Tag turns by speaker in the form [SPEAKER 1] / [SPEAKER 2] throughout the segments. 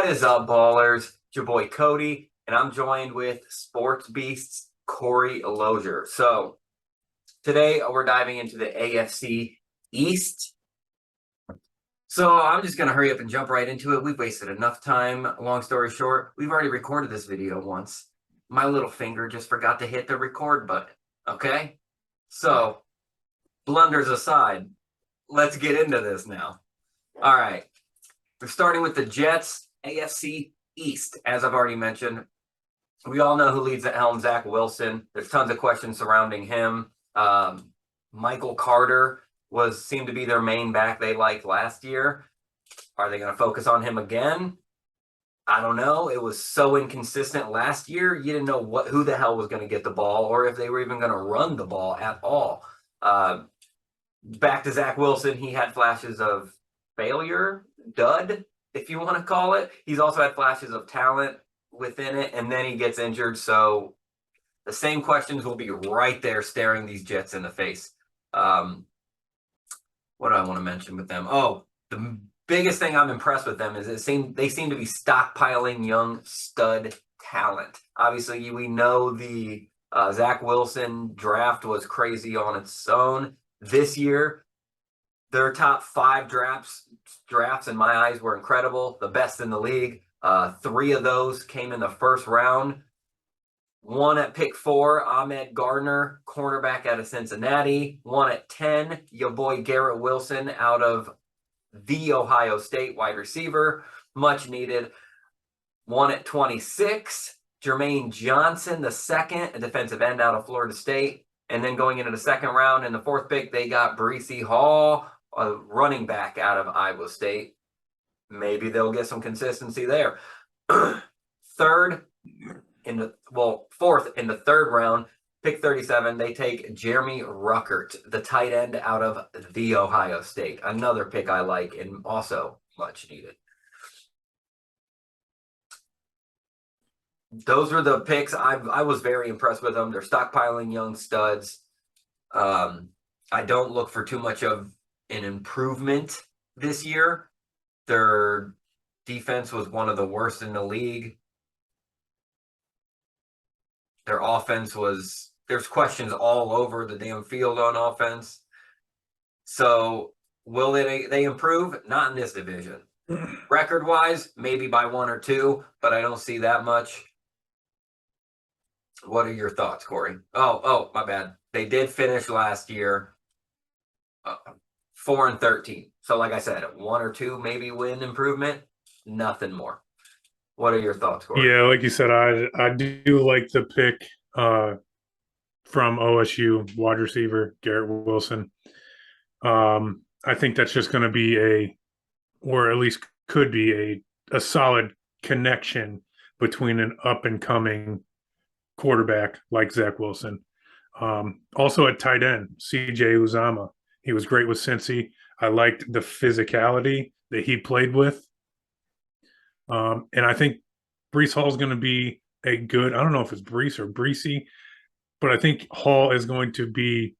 [SPEAKER 1] What is up, ballers? It's your boy Cody, and I'm joined with Sports Beast's Corey Lozier. So today we're diving into the AFC East. So I'm just going to hurry up and jump right into it. We've wasted enough time. Long story short, we've already recorded this video once. My little finger just forgot to hit the record button. Okay? So, blunders aside, let's get into this now. All right. We're starting with the Jets, AFC East. As I've already mentioned, we all know who leads the helm, Zach Wilson. There's tons of questions surrounding him. Michael Carter seemed to be their main back they liked last year. Are they going to focus on him again? I don't know. It was so inconsistent last year. You didn't know who the hell was going to get the ball or if they were even going to run the ball at all. Back to Zach Wilson, he had flashes of failure, dud, if you want to call it. He's also had flashes of talent within it, and then he gets injured. So the same questions will be right there staring these Jets in the face. What do I want to mention with them? Oh, the biggest thing I'm impressed with them is they seem to be stockpiling young stud talent. Obviously, we know the Zach Wilson draft was crazy on its own. This year, their top 5 drafts in my eyes were incredible, the best in the league. 3 of those came in the first round. 1 at pick 4, Ahmed Gardner, cornerback out of Cincinnati. 1 at 10, your boy Garrett Wilson out of the Ohio State, wide receiver, much needed. 1 at 26, Jermaine Johnson, the second, a defensive end out of Florida State. And then going into the second round, in the 4th pick, they got Breece Hall, a running back out of Iowa State. Maybe they'll get some consistency there. 4th in the 3rd round, pick 37, they take Jeremy Ruckert, the tight end out of the Ohio State. Another pick I like and also much needed. Those were the picks. I was very impressed with them. They're stockpiling young studs. I don't look for too much of an improvement this year. Their defense was one of the worst in the league. Their offense there's questions all over the damn field on offense. So will they improve? Not in this division. Record-wise, maybe by 1 or 2, but I don't see that much. What are your thoughts, Corey? Oh, my bad. They did finish last year 4-13. So like I said, 1 or 2 maybe win improvement, nothing more. What are your thoughts, Corey?
[SPEAKER 2] Yeah, like you said, I do like the pick from OSU, wide receiver Garrett Wilson. I think that's just going to be or at least could be a solid connection between an up-and-coming quarterback like Zach Wilson. Also at tight end, CJ Uzama. He was great with Cincy. I liked the physicality that he played with. And I think Breece Hall is going to be I don't know if it's Breece or Breesy, but I think Hall is going to be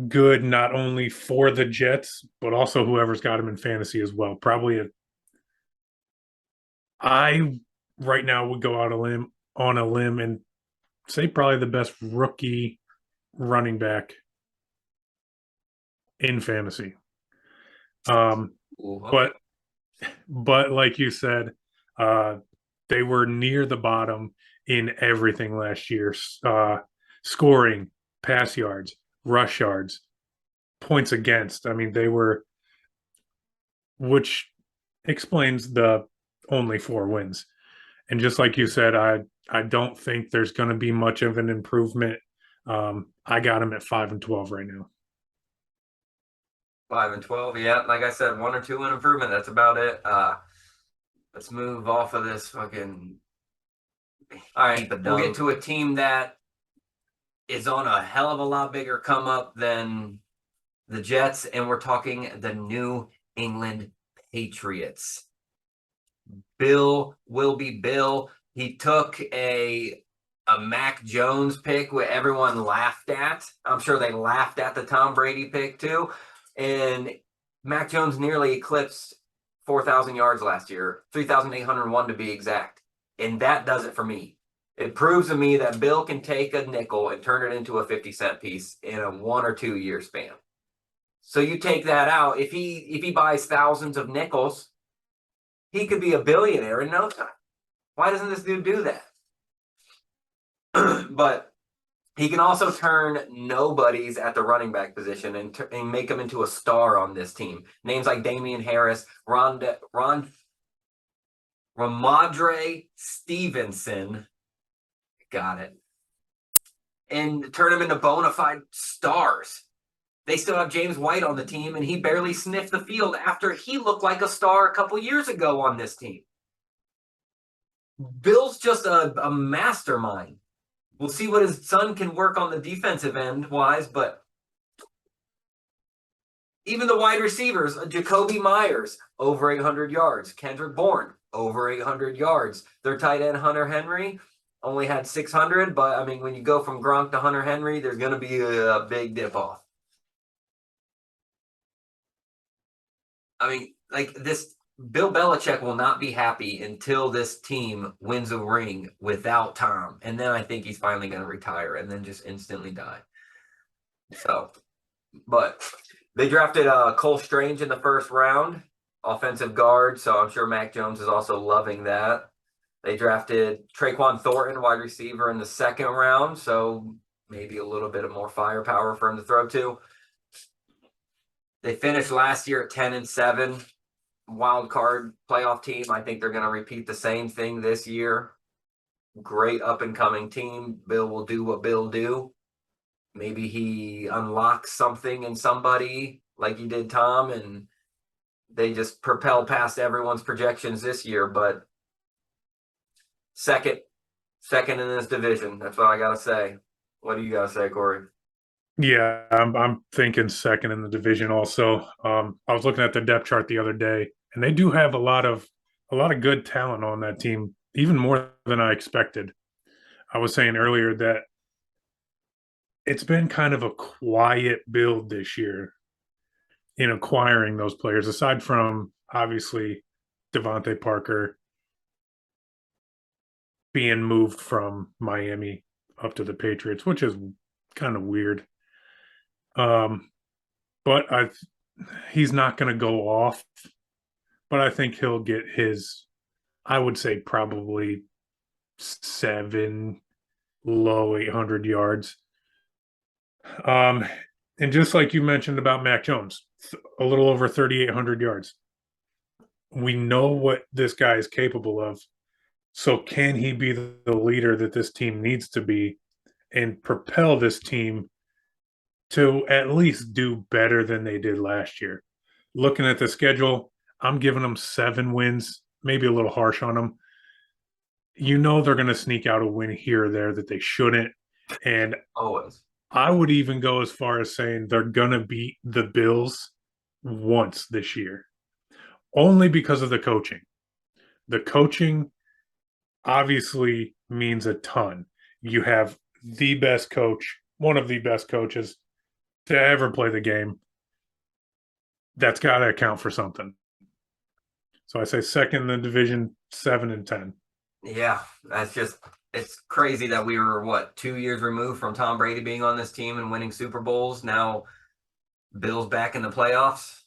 [SPEAKER 2] good not only for the Jets, but also whoever's got him in fantasy as well. I right now would go out on a limb and say probably the best rookie running back in fantasy. But like you said, they were near the bottom in everything last year. Scoring, pass yards, rush yards, points against. I mean, which explains the only 4 wins. And just like you said, I don't think there's going to be much of an improvement. I got them at 5-12 right now.
[SPEAKER 1] 5-12, yeah. Like I said, 1 or 2 in improvement. That's about it. Let's move off of this fucking. All right, we'll get to a team that is on a hell of a lot bigger come up than the Jets, and we're talking the New England Patriots. Bill will be Bill. He took a Mac Jones pick where everyone laughed at. I'm sure they laughed at the Tom Brady pick too. And Mac Jones nearly eclipsed 4,000 yards last year, 3,801 to be exact. And that does it for me. It proves to me that Bill can take a nickel and turn it into a 50-cent piece in a 1 or 2 year span. So you take that out. If he buys thousands of nickels, he could be a billionaire in no time. Why doesn't this dude do that? But he can also turn nobodies at the running back position and make them into a star on this team. Names like Damian Harris, Ramondre Stevenson, got it, and turn them into bona fide stars. They still have James White on the team, and he barely sniffed the field after he looked like a star a couple years ago on this team. Bill's just a mastermind. We'll see what his son can work on the defensive end wise, but even the wide receivers, Jacoby Myers, over 800 yards. Kendrick Bourne, over 800 yards. Their tight end, Hunter Henry, only had 600, but I mean, when you go from Gronk to Hunter Henry, there's going to be a big dip off. I mean, like this, Bill Belichick will not be happy until this team wins a ring without Tom. And then I think he's finally going to retire and then just instantly die. So, but they drafted Cole Strange in the first round, offensive guard. So I'm sure Mac Jones is also loving that. They drafted Traquan Thornton, wide receiver, in the second round. So maybe a little bit of more firepower for him to throw to. They finished last year at 10-7, wild card playoff team. I think they're going to repeat the same thing this year. Great up and coming team. Bill will do what Bill do. Maybe he unlocks something in somebody like he did Tom, and they just propel past everyone's projections this year. But second in this division. That's what I got to say. What do you got to say, Corey?
[SPEAKER 2] Yeah, I'm thinking second in the division also. I was looking at the depth chart the other day, and they do have a lot of good talent on that team, even more than I expected. I was saying earlier that it's been kind of a quiet build this year in acquiring those players, aside from obviously Devontae Parker being moved from Miami up to the Patriots, which is kind of weird. But he's not going to go off, but I think he'll get his, I would say probably 7, low 800 yards. And just like you mentioned about Mac Jones, a little over 3,800 yards. We know what this guy is capable of. So can he be the leader that this team needs to be and propel this team to at least do better than they did last year? Looking at the schedule, I'm giving them 7 wins, maybe a little harsh on them. You know they're going to sneak out a win here or there that they shouldn't. And
[SPEAKER 1] Always.
[SPEAKER 2] I would even go as far as saying they're going to beat the Bills once this year, only because of the coaching. The coaching obviously means a ton. You have the best coach, one of the best coaches to ever play the game. That's got to account for something. So I say second in the division, 7-10.
[SPEAKER 1] Yeah, it's crazy that we were 2 years removed from Tom Brady being on this team and winning Super Bowls. Now Bill's back in the playoffs.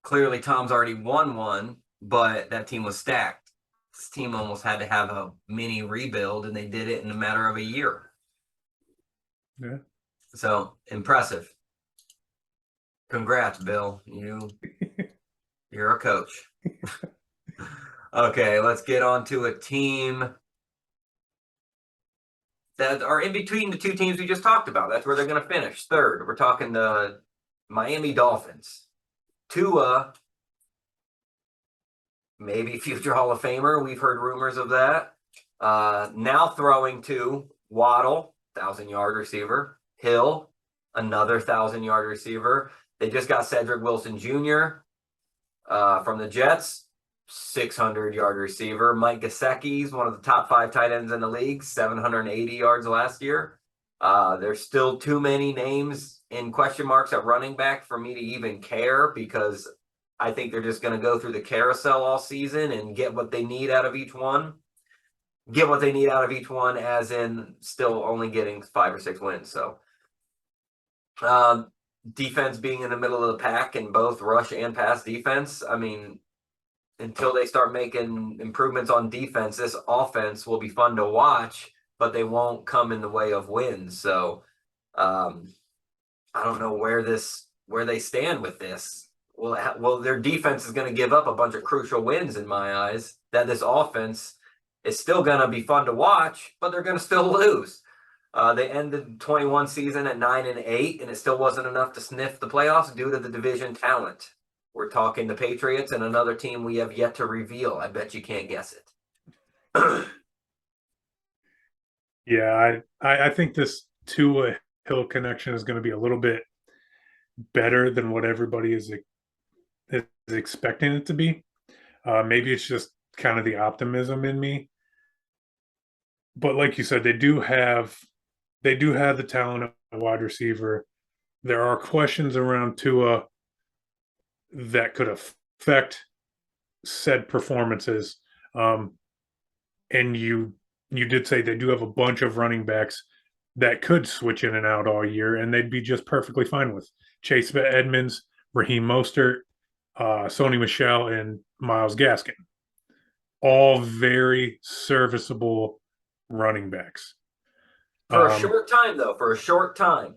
[SPEAKER 1] Clearly Tom's already won one, but that team was stacked. This team almost had to have a mini rebuild, and they did it in a matter of a year.
[SPEAKER 2] Yeah.
[SPEAKER 1] So impressive. Congrats, Bill. You're a coach. Okay, let's get on to a team that are in between the two teams we just talked about. That's where they're going to finish third. We're talking the Miami Dolphins. Tua, maybe future Hall of Famer. We've heard rumors of that. Now throwing to Waddle, 1,000-yard receiver. Hill, another 1,000-yard receiver. They just got Cedric Wilson Jr. From the Jets, 600-yard receiver. Mike Gesicki's one of the top 5 tight ends in the league, 780 yards last year. There's still too many names in question marks at running back for me to even care, because I think they're just going to go through the carousel all season and get what they need out of each one. Get what they need out of each one, as in still only getting 5 or 6 wins. So, defense being in the middle of the pack in both rush and pass defense. I mean, until they start making improvements on defense, this offense will be fun to watch, but they won't come in the way of wins. So, I don't know where they stand with this. Well, their defense is going to give up a bunch of crucial wins in my eyes. That this offense is still going to be fun to watch, but they're going to still lose. They ended 21 season at 9-8, and it still wasn't enough to sniff the playoffs due to the division talent. We're talking the Patriots and another team we have yet to reveal. I bet you can't guess it.
[SPEAKER 2] Yeah, I think this Tua Hill connection is going to be a little bit better than what everybody is expecting it to be. Maybe it's just kind of the optimism in me. But like you said, they do have the talent of wide receiver. There are questions around Tua that could affect said performances. And you did say they do have a bunch of running backs that could switch in and out all year, and they'd be just perfectly fine with Chase Edmonds, Raheem Mostert, Sony Michel, and Myles Gaskin. All very serviceable running backs.
[SPEAKER 1] For a short time, though. For a short time.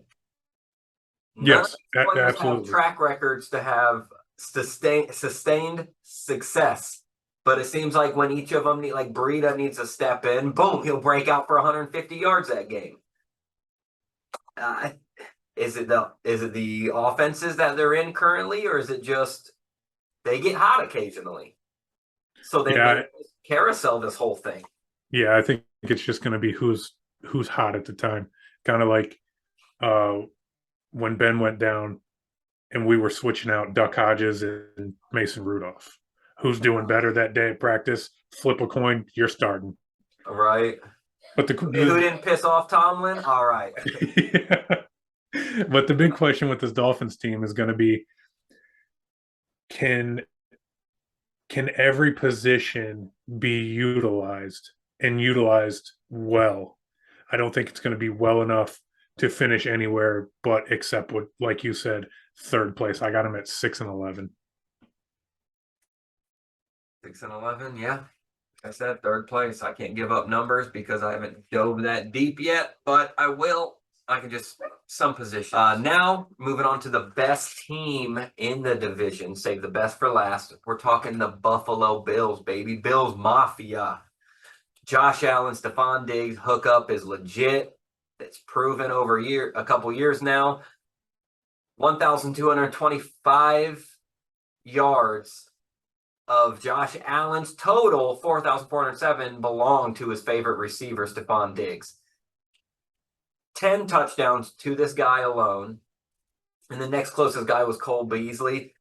[SPEAKER 2] Yes,
[SPEAKER 1] players
[SPEAKER 2] absolutely.
[SPEAKER 1] have track records to have sustained success. But it seems like when each of them like Breida needs to step in, boom, he'll break out for 150 yards that game. Is it the offenses that they're in currently, or is it just they get hot occasionally? So they carousel this whole thing.
[SPEAKER 2] Yeah, I think it's just going to be who's hot at the time. Kind of like when Ben went down and we were switching out Duck Hodges and Mason Rudolph. Who's doing better that day at practice? Flip a coin, you're starting.
[SPEAKER 1] Right.
[SPEAKER 2] But
[SPEAKER 1] who didn't piss off Tomlin? All right.
[SPEAKER 2] Yeah. But the big question with this Dolphins team is going to be, can every position be utilized and utilized well? I don't think it's going to be well enough to finish anywhere but except what, like you said, third place. I got them at 6-11.
[SPEAKER 1] 6-11, yeah. Like I said, third place. I can't give up numbers because I haven't dove that deep yet, but I will. I can just some position. Now, moving on to the best team in the division. Save the best for last. We're talking the Buffalo Bills, baby. Bills Mafia. Josh Allen, Stephon Diggs hookup is legit. It's proven over a couple years now. 1,225 yards of Josh Allen's total, 4,407, belong to his favorite receiver, Stephon Diggs. 10 touchdowns to this guy alone. And the next closest guy was Cole Beasley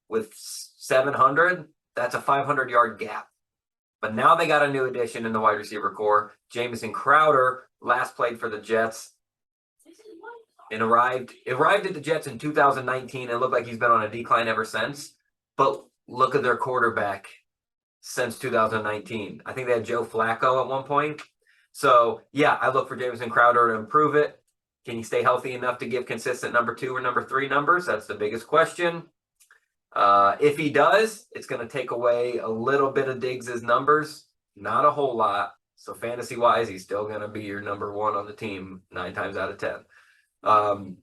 [SPEAKER 1] with 700. That's a 500-yard gap. But now they got a new addition in the wide receiver core. Jamison Crowder last played for the Jets and arrived at the Jets in 2019 and looked like he's been on a decline ever since. But look at their quarterback since 2019. I think they had Joe Flacco at one point. So, yeah, I look for Jamison Crowder to improve it. Can he stay healthy enough to give consistent number 2 or number 3 numbers? That's the biggest question. If he does, it's going to take away a little bit of Diggs' numbers. Not a whole lot. So, fantasy-wise, he's still going to be your number 1 on the team 9 times out of 10.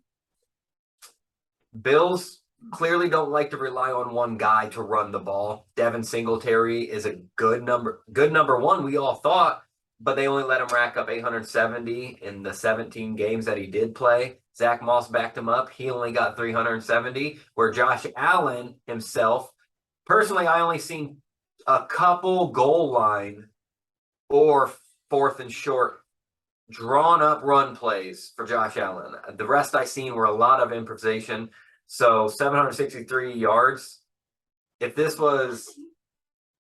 [SPEAKER 1] Bills clearly don't like to rely on one guy to run the ball. Devin Singletary is a good number 1, we all thought. But they only let him rack up 870 in the 17 games that he did play. Zach Moss backed him up. He only got 370, where Josh Allen himself, personally, I only seen a couple goal line or 4th and short drawn up run plays for Josh Allen. The rest I seen were a lot of improvisation. So 763 yards. If this was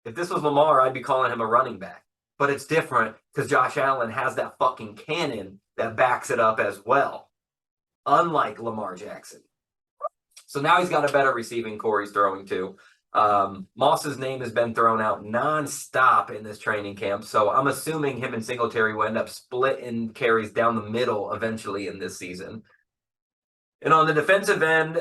[SPEAKER 1] Lamar, I'd be calling him a running back. But it's different because Josh Allen has that fucking cannon that backs it up as well, unlike Lamar Jackson. So now he's got a better receiving core he's throwing to. Moss's name has been thrown out nonstop in this training camp. So I'm assuming him and Singletary will end up splitting carries down the middle eventually in this season. And on the defensive end,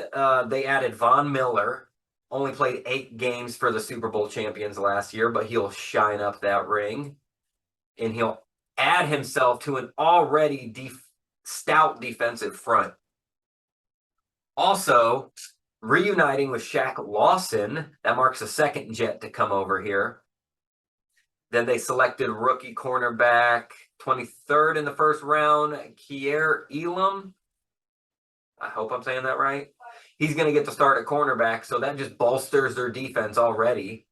[SPEAKER 1] they added Von Miller. Only played 8 games for the Super Bowl champions last year, but he'll shine up that ring. And he'll add himself to an already stout defensive front. Also, reuniting with Shaq Lawson, that marks a second Jet to come over here. Then they selected rookie cornerback, 23rd in the first round, Kier Elam. I hope I'm saying that right. He's going to get to start at cornerback, so that just bolsters their defense already.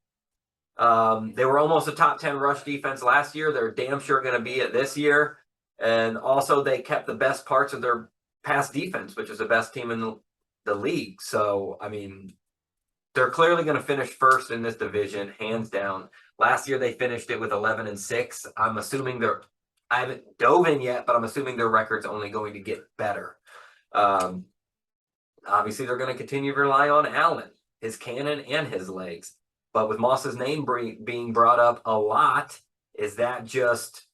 [SPEAKER 1] They were almost a top 10 rush defense last year. They're damn sure going to be it this year. And also they kept the best parts of their pass defense, which is the best team in the league. So, I mean, they're clearly going to finish first in this division, hands down. Last year they finished it with 11-6. I'm assuming I haven't dove in yet, but I'm assuming their record's only going to get better. Obviously, they're going to continue to rely on Allen, his cannon, and his legs. But with Moss's name being brought up a lot, is that just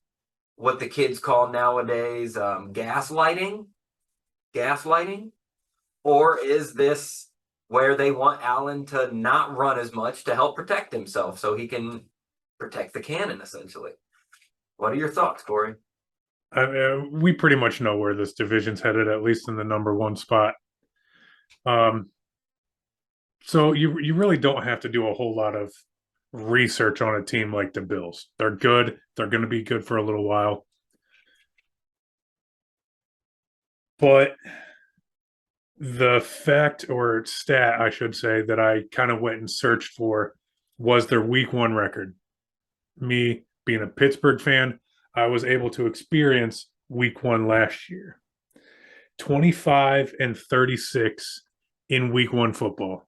[SPEAKER 1] what the kids call nowadays gaslighting? Gaslighting? Or is this where they want Allen to not run as much to help protect himself so he can protect the cannon, essentially? What are your thoughts, Corey?
[SPEAKER 2] I mean, we pretty much know where this division's headed, at least in the number 1 spot. So you really don't have to do a whole lot of research on a team like the Bills. They're good. They're going to be good for a little while. But the fact or stat, I should say, that I kind of went and searched for was their week 1 record. Me being a Pittsburgh fan, I was able to experience week 1 last year. 25-36 in week 1 football.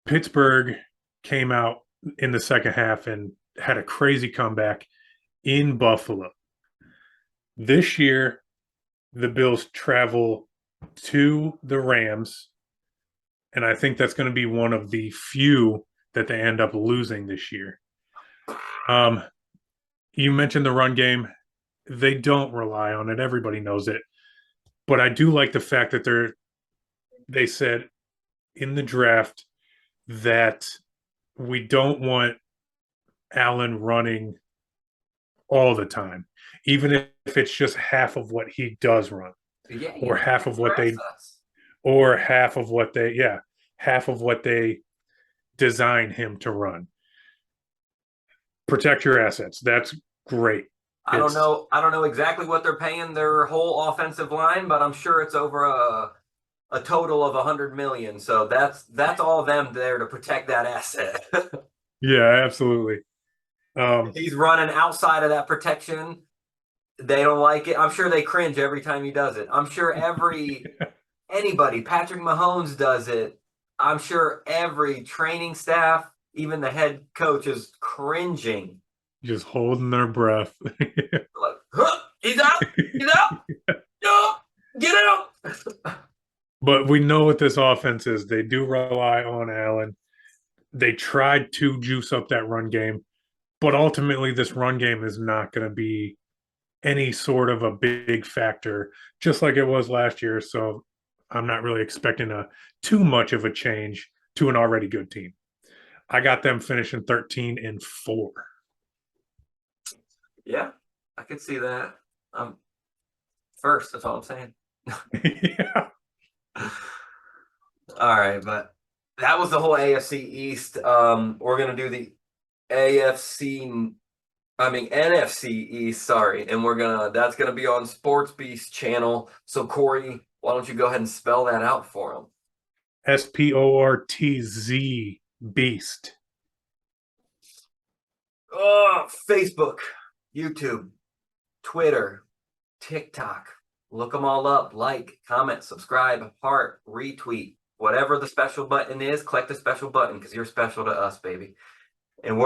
[SPEAKER 2] Pittsburgh came out in the second half and had a crazy comeback in Buffalo. This year, the Bills travel to the Rams, and I think that's going to be one of the few that they end up losing this year. You mentioned the run game. They don't rely on it. Everybody knows it. But I do like the fact that they said in the draft that we don't want Allen running all the time, even if it's just half of what he does run, or half of what they design him to run. Protect your assets. That's great.
[SPEAKER 1] I don't know exactly what they're paying their whole offensive line, but I'm sure it's over a total of $100 million. So that's all them there to protect that asset.
[SPEAKER 2] Yeah, absolutely.
[SPEAKER 1] He's running outside of that protection. They don't like it. I'm sure they cringe every time he does it. I'm sure anybody, Patrick Mahomes does it. I'm sure every training staff, even the head coach, is cringing.
[SPEAKER 2] Just holding their breath.
[SPEAKER 1] Like, huh, he's out. He's out. No, get out.
[SPEAKER 2] But we know what this offense is. They do rely on Allen. They tried to juice up that run game, but ultimately this run game is not going to be any sort of a big factor, just like it was last year. So I'm not really expecting too much of a change to an already good team. I got them finishing 13-4.
[SPEAKER 1] Yeah, I could see that. First, that's all I'm saying.
[SPEAKER 2] Yeah.
[SPEAKER 1] All right, but that was the whole AFC East. We're gonna do the NFC East, sorry, and that's gonna be on Sports Beast channel. So Corey, why don't you go ahead and spell that out for them?
[SPEAKER 2] SPORTZ Beast.
[SPEAKER 1] Oh, Facebook, YouTube, Twitter, TikTok. Look them all up. Like, comment, subscribe, heart, retweet. Whatever the special button is, click the special button because you're special to us, baby. And we're